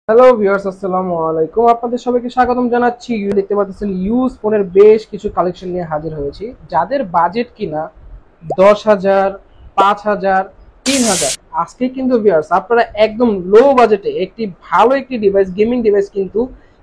Hello viewers, আসসালামু আলাইকুম। আপনাদের সবাইকে স্বাগতম জানাচ্ছি। দেখতে পাচ্ছেন ইউজ ফোনের বেশ কিছু কালেকশন নিয়ে হাজির হয়েছি। যাদের বাজেট কিনা 10,000, 5,000, 3,000, আজকে কিন্তু ভিউয়ার্স আপনারা একদম লো বাজেটে একটি ডিভাইস, গেমিং ডিভাইস কিন্তু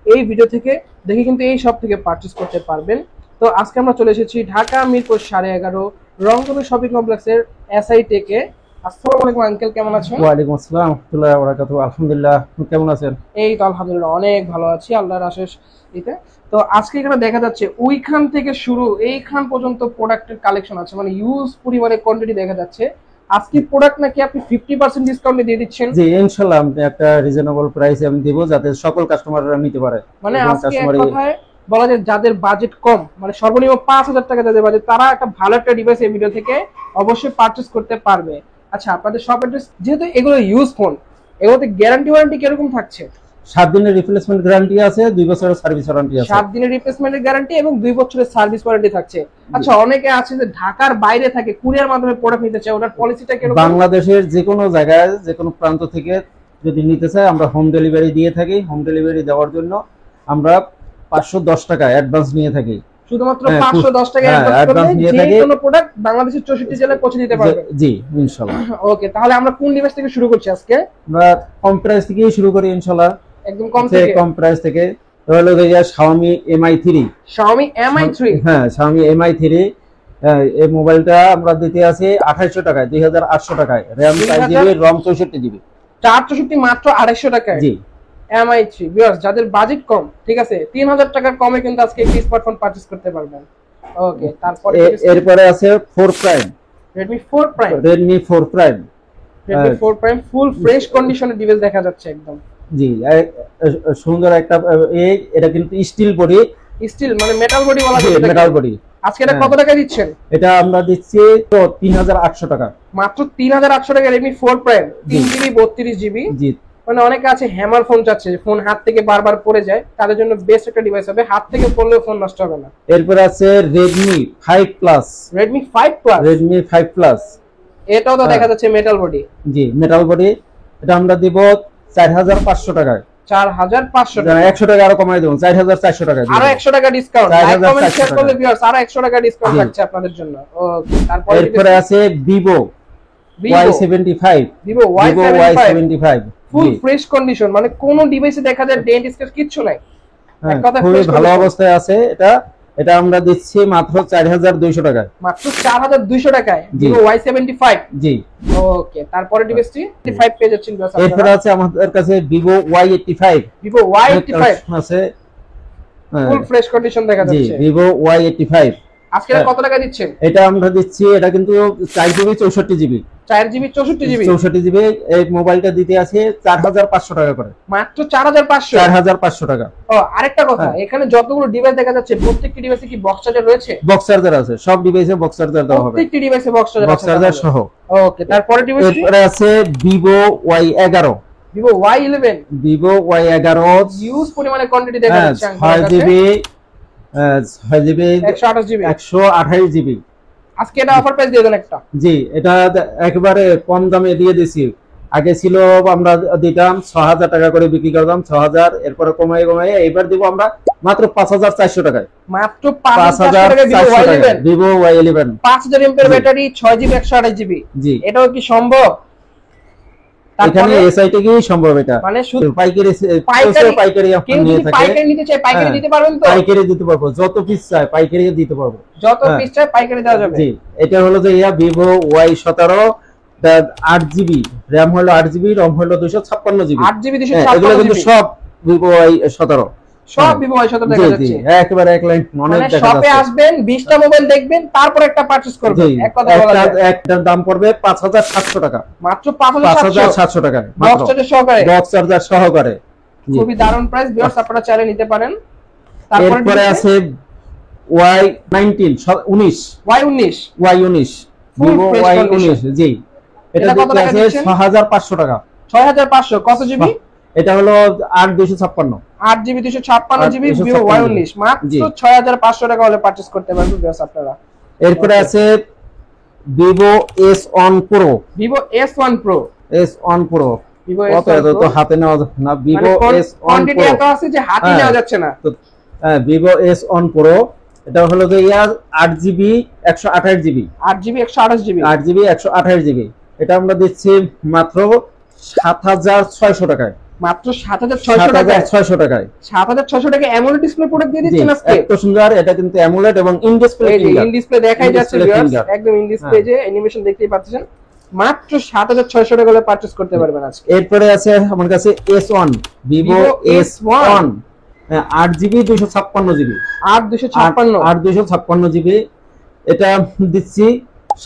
এই ভিডিও থেকে দেখে কিন্তু এই সব থেকে পারচেজ করতে পারবেন। তো আজকে আমরা চলে এসেছি ঢাকা মিরপুর 11.5 রংপুর শপিং কমপ্লেক্সের এসআই টেকে। আসসালামু আলাইকুম আঙ্কেল, কেমন আছেন? ওয়ালাইকুম আসসালাম রাহমাতুল্লাহি ওয়া বারাকাতুহু। আলহামদুলিল্লাহ, আপনি কেমন আছেন? এই তো আলহামদুলিল্লাহ অনেক ভালো আছি আল্লাহর আশেষ ইতে। তো আজকে এখানে দেখা যাচ্ছে ওইখান থেকে শুরু এইখান পর্যন্ত প্রোডাক্টের কালেকশন আছে, মানে ইউজ পরিমাণে কোয়ান্টিটি দেখা যাচ্ছে। আজকে প্রোডাক্ট নাকি আপনি 50% ডিসকাউন্টে দিয়ে দিচ্ছেন? জি ইনশাআল্লাহ, আমি একটা রিজনেবল প্রাইসে আমি দেব যাতে সকল কাস্টমাররা নিতে পারে। মানে আজকে এক কথায় বলা যায় যাদের বাজেট কম, মানে সর্বনিম্ন 5,000 টাকা যাদের বাজেট, তারা একটা ভালো একটা ডিভাইস এই ভিডিও থেকে অবশ্যই পারচেজ করতে পারবে। আচ্ছা, আপনাদের শপ অ্যাড্রেস, যেহেতু এগুলো ইউজ ফোন, এগুলোতে গ্যারান্টি ওয়ারেন্টি কিরকম থাকছে? 7 দিনের রিপ্লেসমেন্ট গ্যারান্টি আছে, 2 বছরের সার্ভিস ওয়ারেন্টি আছে। 7 দিনের রিপ্লেসমেন্টের গ্যারান্টি এবং 2 বছরের সার্ভিস ওয়ারেন্টি থাকছে। আচ্ছা, অনেকে আছে যে ঢাকার বাইরে থাকে, কুরিয়ার মাধ্যমে প্রোডাক্ট নিতে চায়, ওটার পলিসিটা কি রকম? বাংলাদেশের যে কোনো জায়গায় যে কোনো প্রান্ত থেকে যদি নিতে চায় আমরা হোম ডেলিভারি দিয়ে থাকি। হোম ডেলিভারি দেওয়ার জন্য আমরা 510 টাকা অ্যাডভান্স নিয়ে থাকি। শুধুমাত্র 510 টাকা অ্যাডভান্স করলে যে কোনো প্রোডাক্ট বাংলাদেশের 64 জেলায় পৌঁছে দিতে পারবে। জি ইনশাআল্লাহ। ওকে, তাহলে আমরা কোন ডিভাইস থেকে শুরু করছি আজকে? আমরা কম প্রাইস থেকেই শুরু করি ইনশাআল্লাহ। একদম কম প্রাইস থেকে হলো গিয়ে Xiaomi Mi3। Xiaomi Mi3, হ্যাঁ Xiaomi Mi3। এই মোবাইলটা আমরা দিতে আছি 2800 টাকায়, 2800 টাকায়, RAM 4GB, ROM 64GB। 464 মাত্র 250 টাকায় জি Mi3। ভিউয়ার্স, যাদের বাজেট কম, ঠিক আছে, 3000 টাকার কমে কিন্তু আজকে এই স্মার্টফোন পারচেজ করতে পারবেন। ওকে, তারপরে এরপরে আছে 4 Prime, Redmi 4 Prime। Redmi 4 Prime, Redmi 4 Prime full fresh কন্ডিশনের ডিভাইস দেখা যাচ্ছে একদম। জি সুন্দর একটা এটা কিন্তু স্টিল বডি, স্টিল মানে মেটাল বডি বলা যায়। Metal body. আজকে এটা কত টাকা দিচ্ছেন? এটা আমরা দিচ্ছি তো 3800 টাকা, মাত্র 3800 টাকা Redmi 4 Prime, 3GB 32GB। জি মানে অনেকে আছে হ্যামার ফোন চাচ্ছে, ফোন হাত থেকে বারবার পড়ে যায়, তাদের জন্য বেস্ট একটা ডিভাইস হবে, হাত থেকে পড়লেও ফোন নষ্ট হবে না। এরপর আছে Redmi 5 Plus, Redmi 5 Plus, Redmi 5 Plus। এটাও তো দেখা যাচ্ছে মেটাল বডি। জি মেটাল বডি। এটা আমরা দিব 4500 টাকায়। 4500 টাকা, 100 টাকা আরো কমাই দেব, 4400 টাকা দিব। আরো 100 টাকা ডিসকাউন্ট। লাইক কমেন্ট শেয়ার করলে ভিউয়ার্স আরো 100 টাকা ডিসকাউন্ট থাকছে আপনাদের জন্য। ওকে, তারপরে এরপরে আছে Vivo Y75, Vivo Y75 full fresh condition, মানে কোন ডিভাইসে দেখা যায় ডেন্ট স্ক্র্যাচ কিচ্ছু নাই, এক কথা খুবই ভালো অবস্থায় আছে। এটা আমরা দিচ্ছি মাত্র 4200 টাকায়। মাত্র 4200 টাকায় Vivo Y75। জি ওকে, তারপরে ডিভাইসটি 85 পেয়ে যাচ্ছেন। এরপর আছে আমাদের কাছে Vivo Y85, Vivo Y85 আছে ফুল ফ্রেশ কন্ডিশন দেখা যাচ্ছে। জি Vivo Y85 আজকে কত টাকা দিচ্ছেন? এটা আমরা দিচ্ছি, এটা কিন্তু 4GB 64GB, 4GB 64GB 64GB। এই মোবাইলটা দিতে আছে 4500 টাকা করে, মাত্র 4500 4500 টাকা। ও আরেকটা কথা, এখানে যতগুলো ডিভাইস দেখা যাচ্ছে প্রত্যেকটি ডিভাইসে কি বক্স চার্জার রয়েছে? বক্স চার্জার আছে, সব ডিভাইসে বক্স চার্জার দেওয়া হবে, প্রত্যেকটি ডিভাইসে বক্স চার্জার সহ। ওকে, তারপরে ডিভাইসটি এরপরে আছে Vivo Y11, Vivo Y11, Vivo Y11 use পরিমাণে কোয়ান্টিটি দেখা যাচ্ছে। 6GB 128GB। আজকে এটা অফার প্রাইস দিয়ে দেন একটা। জি এটা একেবারে কম দামে দিয়ে দিছি। আগে ছিল আমরা দিতাম 6000 টাকা করে বিক্রি করতাম, 6000, এরপরে কমাই এবার দিব আমরা মাত্র 5400 টাকায়। মাত্র 5000 টাকা Vivo Y11 5000 mAh battery, 6GB 128GB। জি এটাও কি সম্ভব? এখানে এসআইটি কি সম্ভব? এটা মানে শুধু পাইকারি আপনি নিয়ে থাকেন, পাইকারি নিতে চাই, পাইকারি দিতে পারবেন তো? পাইকারি দিতে পারবো, যত পিস চাই পাইকারি দিতে পারবো, যত পিস চাই পাইকারি দেওয়া যাবে। জি এটা হলো যে Vivo Y17, 8GB, RAM হলো 8GB, ROM হলো 256GB। 8GB 256GB, এগুলো কিন্তু সব Vivo Y17, সব Vivo Y17 দেখা যাচ্ছে। একেবারে এক লাইন অনেক দেখা যাচ্ছে। শপে আসবেন, 20টা মোবাইল দেখবেন, তারপর একটা পারচেজ করবেন। এক কথা বলা যায় একটার দাম পড়বে 5700 টাকা, মাত্র 5700 টাকা, বক্স চার্জার সহকারে, বক্স চার্জার সহকারে। খুবই দারুণ প্রাইস ভিউয়ার্স, আপনারা চাইলে নিতে পারেন। তারপরে আছে Y19, Y19 Vivo Y19। জি এটা কত টাকা আছে? 6500 টাকা। 6500 কত জিবি? এটা হলো 8256, 8GB 256GB Vivo Y19 মাত্র 6500 টাকা হলে পারচেজ করতে পারবেন ভিউয়ার্স আপনারা। এরপরে আছে Vivo S1 Pro, Vivo S1 Pro, Vivo কত এত তো হাতে নেওয়া না, Vivo S on quantity pro. এত আছে যে হাতে নেওয়া যাচ্ছে না। হ্যাঁ, ভিভো এস অন প্রো, এটা হলো যে ইয়ার 8GB 128GB, 8GB 128GB, 8GB 128GB, এটা আমরা দিচ্ছি মাত্র 7600 টাকায়, মাত্র 7600 টাকায়। 7600 টাকায় 7600 টাকা অ্যামোলেড ডিসপ্লে প্রোডাক্ট দিয়ে দিচ্ছেন আজকে। এত সুন্দর, এটা কিন্তু অ্যামোলেড এবং ইন ডিসপ্লে এই যে ফিঙ্গার, ইন ডিসপ্লে দেখাই যাচ্ছে In-display ভিউয়ার্স, finger। একদম ইন ডিসপ্লে যে অ্যানিমেশন দেখতেই পাচ্ছেন। মাত্র 7600 টাকা হলে পারচেজ করতে পারবেন আজকে। এরপরে আছে আমার কাছে S1, Vivo S1, 8GB 256GB, 8256, 8256GB, এটা দিচ্ছি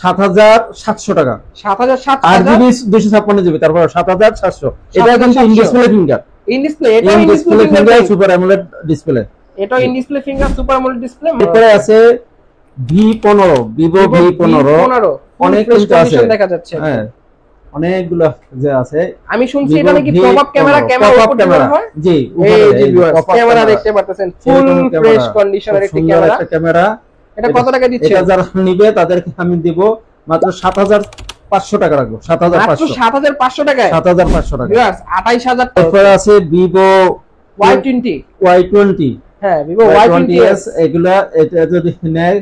7700 টাকা, 7700 8GB 256GB, তারপর 7700, এটা কিন্তু in display finger, in display, এটা in in display display finger finger, super AMOLED display, এটা in display finger super AMOLED display. এরপরে আছে V15, ভিভো V15, অনেক কিন্তু আছে, দেখা যাচ্ছে। হ্যাঁ অনেকগুলো যে আছে। আমি শুনছি এটা নাকি pop up camera, pop up camera, জি এই যে ভিউয়ার্স ক্যামেরা দেখতে পাচ্ছেন, ফুল ফ্রেশ কন্ডিশনের একটা ক্যামেরা। ক্যামেরা, এটা কত টাকা দিচ্ছেন? এটা যারা নিবে তাদেরকে আমি দিব মাত্র 7500 টাকা রাখবো, মাত্র 7500 টাকায়, 7500 টাকা। ভিউয়ার্স 28000 টাকা। এরপর আছে ভিভো Y20, Y20, হ্যাঁ ভিভো Y20s, এগুলা এটা যদি নেয়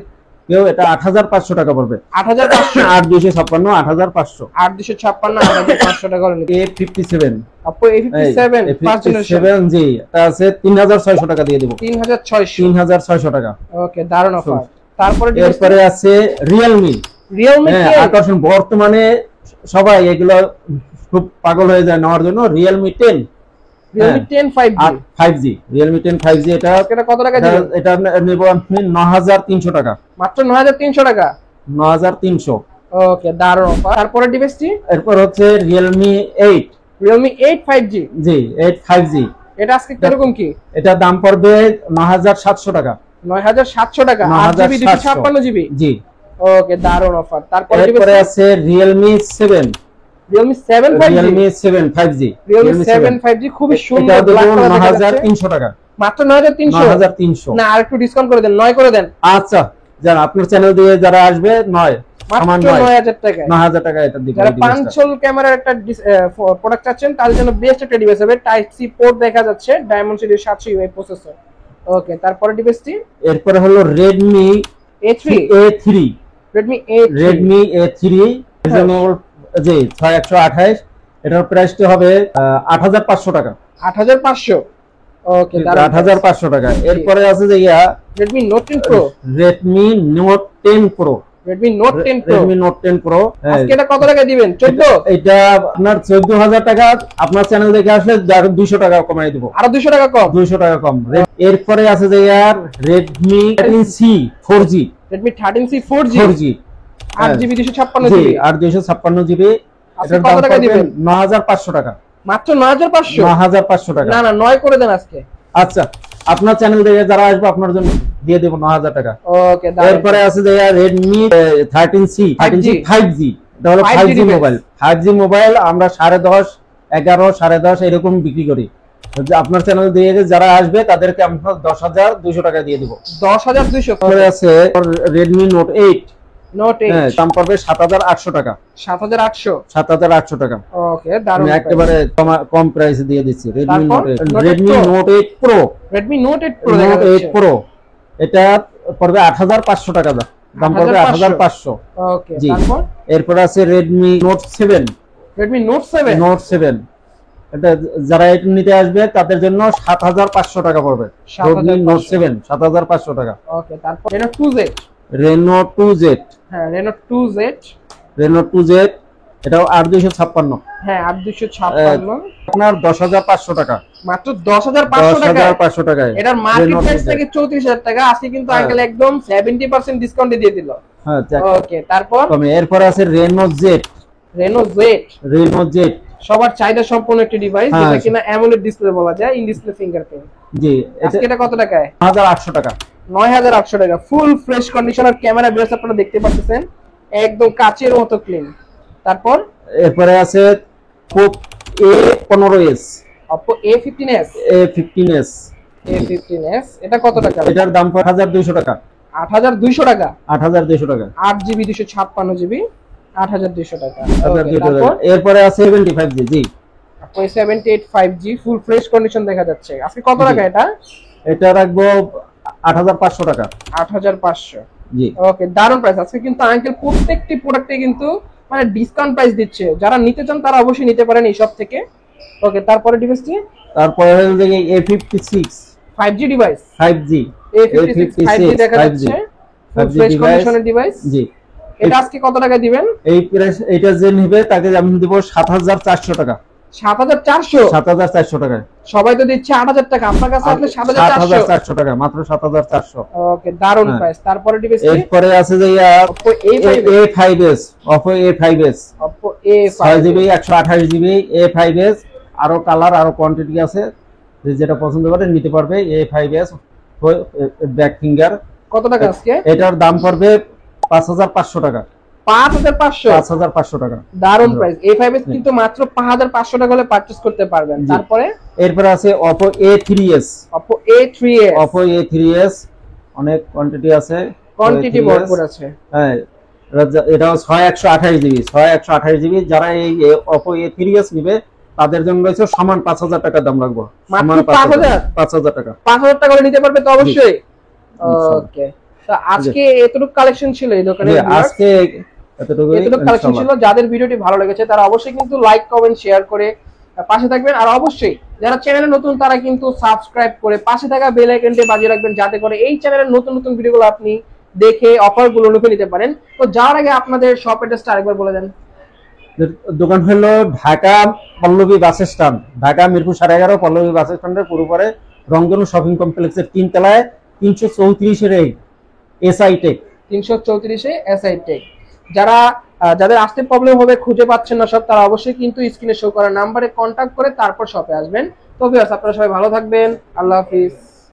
কেউ, এটা 8500 টাকা পড়বে, 8500, 8256, 8500, 8256, 8500 টাকা হলো। A57, Oppo A57 first generation, A57 জি, এটা আছে 3600 টাকা দিয়ে দেব, 3600। 3600 টাকা। ওকে, দারুণ অফার। তারপরে এরপরে আছে Realme, Realme হ্যাঁ আকর্ষণ, বর্তমানে সবাই এগুলো খুব পাগল হয়ে যায় নেওয়ার জন্য। Realme 10, Realme 10 5G, 5G, Realme 10 5G, এটা কত টাকা দিবেন? এটা নেব আমি 9300 টাকা, মাত্র 9300 টাকা, 9300। ওকে, দারুণ অফার। তারপরে ডিভাইসটি এরপর হচ্ছে Realme 8, Realme 8 5G, জি 8 5G, এটা আজকে কিরকম কি? এটা দাম পড়বে 9700 টাকা, 9700 টাকা, 8GB 256GB, জি। ওকে, দারুণ অফার। তারপরে এরপরে আছে Realme 7, Realme 7 5G, Realme 7 5G, Realme 7 5G খুবই এটা সুন্দর দেব ব্ল্যাক কালার দেখা যাচ্ছে। 9300 টাকা, মাত্র 9300, 9300। না আর একটু ডিসকাউন্ট করে দেন, 9 করে দেন। আচ্ছা, যারা আপনার চ্যানেল দিয়ে যারা আসবে 9, আমার মাত্র 9000 টাকা। 9000 টাকা এটা দিব। যারা পাঁচশোল ক্যামেরার একটা প্রোডাক্ট চাচ্ছেন তাদের জন্য বেস্ট একটা ডিভাইস হবে। টাইপ সি পোর্ট দেখা যাচ্ছে, ডায়মন্ড সিরিজ 700 ইউআই প্রসেসর। ওকে, তারপরে ডিভাইসটি এরপরে হলো Redmi A3, A3, Redmi A3, Redmi A3 reasonable, জি 6128, এটার প্রাইসটা হবে 8500 টাকা, 8500। ওকে, দারুণ। 8500 টাকা। এরপরে আছে যে Redmi Note 10 Pro, Redmi Note 10 Pro, Redmi Note 10 Pro, Redmi Note 10 Pro, আজকে এটা কত টাকা দিবেন? 14, এটা আপনার 14000 টাকা, আপনার চ্যানেল দেখে আসলে 200 টাকা কমাই দেব, আরো 200 টাকা কম। 200 টাকা কম। এরপরে আছে যে Redmi 13C 4G, Redmi 13C 4G, 4G, 8GB 256GB, জি 8256GB, আজকে এটার কত দাম টাকা পড়বে দিবেন? 9500 টাকা, মাত্র 9500। 9500 টাকা। না না, 9 করে দেন আজকে। আচ্ছা, আপনার চ্যানেল দেখে যারা আসবে আপনার জন্য দিয়ে দেব 9000 টাকা। ওকে, দারুণ। এরপরে আছে যে Redmi 13C 5G, এটা হলো 5G 5G device। Mobile. 5G mobile আমরা 10.5, 11, 10.5 এরকম বিক্রি করি। যে আপনার চ্যানেল দিয়ে যারা আসবে তাদেরকে আমরা 10200 টাকা দিয়ে দেব। 10200। এরপরে আছে Redmi Note 8, Note 8, হ্যাঁ দাম পড়বে 7800 টাকা, 7800। 7800 টাকা। ওকে, দারুণ। আমি একেবারে কম প্রাইসে দিয়ে দিচ্ছি Redmi তারপর Note 8, Note 8 Redmi Pro, Note 8 Pro, Redmi Note 8 Pro দেখা Note 8 যাচ্ছে। Pro, এটা পড়বে 8500 টাকা, দাম পড়বে 8500। ওকে, জি। তারপর এরপর আছে Redmi Note 7, Redmi Note 7, Note 7, এটা যারা এটা নিতে আসবে তাদের জন্য 7500 টাকা পড়বে, Redmi Note 7 7500 টাকা। ওকে, তারপর Reno 2Z, Reno 2Z, হ্যাঁ Reno 2Z, Reno 2Z, এটাও 8256, হ্যাঁ 8256, আপনার 10500 টাকা, মাত্র 10500 টাকা। 10500 টাকায়। এটার মার্কেট Reno প্রাইস 2Z, থেকে 34000 টাকা, আজকে কিন্তু হ্যাঁ। আঙ্কেল একদম 70% ডিসকাউন্টে দিয়ে দিল। হ্যাঁ ওকে, তারপর কমে। এরপর আছে Reno Z, Reno Z, Reno Z, সবার চাহিদা সম্পন্ন একটি ডিভাইস, হ্যাঁ। যেটা কিনা অ্যামোলেড ডিসপ্লে বলা যায়, ইন ডিসপ্লে ফিঙ্গারপ্রিন্ট। জি আজকে এটা কত টাকায়? 9800 টাকা, 9800 টাকা। Full fresh conditioner camera base আপনারা দেখতে পাচ্ছেন, একদম কাচের মতো ক্লিন। তারপর এরপরে আছে A15s, Oppo A15s, A15s, A15s, এটা কত টাকা? এটার দাম 8200 টাকা, 8200 টাকা, 8200 টাকা, 8GB 256GB, 8200 টাকা। 8200 তারপর টাকা। এরপরে আছে 75G, জি Oppo A78 5G full fresh condition দেখা যাচ্ছে। আজকে কত জি। টাকা এটা? এটা রাখবো 8500 টাকা। 8500। জি। ওকে, দারুন প্রাইস। আজকে কিন্তু আঙ্কেল প্রত্যেকটি প্রোডাক্টে কিন্তু মানে ডিসকাউন্ট প্রাইস দিচ্ছে। যারা নিতে চান তারা অবশ্যই নিতে পারেন এই সব থেকে। ওকে, তারপরে ডিভাইসটি তারপরে হলো যে A56 5G device. 5G A56 5G দেখা 5G যাচ্ছে। ফুল 5G ফ্রেশ ডিভাইস। কন্ডিশনের ডিভাইস। জি। এটা আজকে কত টাকা দিবেন? এই প্রাইস এটা যে নিবে তাকে আমি দেব 7400 টাকা। 7400? 7400 টাকা। সবাই তো দিচ্ছে 8000 টাকা, আপনার কাছে আসলে 7400। 7400 টাকা, মাত্র 7400। ওকে, দারুন হ্যাঁ। প্রাইস। তারপরে ডিভাইসটি এরপরে আছে যে Oppo A5s। A5s, Oppo A5s Oppo A5 6GB 128GB A5s। আরো কালার আরো কোয়ান্টিটি আছে, যেটা পছন্দ করে নিতে পারবে। A5s back finger. কত টাকা আজকে? এটার দাম পড়বে 5500 টাকা। 5500? 5500 টাকা। দারুন প্রাইস। A5s কিন্তু মাত্র 5500 টাকা হলে পারচেজ করতে পারবেন। জি। তারপরে এরপর আছে Oppo A3s। Oppo A3s। Oppo A3s অনেক কোয়ান্টিটি আছে, কোয়ান্টিটি A3s ভরপুর আছে। হ্যাঁ, এটাও 6128GB 6128GB। যারা এই Oppo A3s নিবে তাদের জন্য রয়েছে সমান 5000 টাকা দাম রাখবো। মাত্র সমান 5000? 5000 টাকা। 5000 টাকা হলে নিতে পারবে তো অবশ্যই। ইনশাআল্লাহ। ওকে, তো আজকে এতটুকু কালেকশন ছিল এই দোকানে। জি, আজকে এতটুকুই। এতটুকু কালেকশন ছিল। যাদের ভিডিওটি ভালো লেগেছে তারা অবশ্যই কিন্তু লাইক কমেন্ট শেয়ার করে পাশে থাকবেন। আর অবশ্যই যারা চ্যানেলে নতুন তারা কিন্তু সাবস্ক্রাইব করে পাশে থাকা বেল আইকনটি বাজিয়ে রাখবেন, যাতে করে এই চ্যানেলের নতুন নতুন ভিডিওগুলো আপনি দেখে অফারগুলো লুফে নিতে পারেন। তো যাওয়ার আগে আপনাদের শপ অ্যাড্রেসটা আরেকবার বলে দেন। দোকান হলো ঢাকা পল্লবী বাস স্ট্যান্ড, ঢাকা মিরপুর 11.5 পল্লবী বাস স্ট্যান্ডের পুরো পরে রংধনু শপিং কমপ্লেক্সের 3 তলায় 334 এর এসআই টেক। 334 এ এসআই টেক। যাদের আসতে প্রবলেম হবে, খুঁজে পাচ্ছেন না সব, তারা অবশ্যই কিন্তু স্ক্রিনে শো করা নাম্বারে কন্ট্যাক্ট করে তারপর শপে আসবেন। তো ভিউয়ার্স, আপনারা সবাই ভালো থাকবেন। আল্লাহ হাফিজ।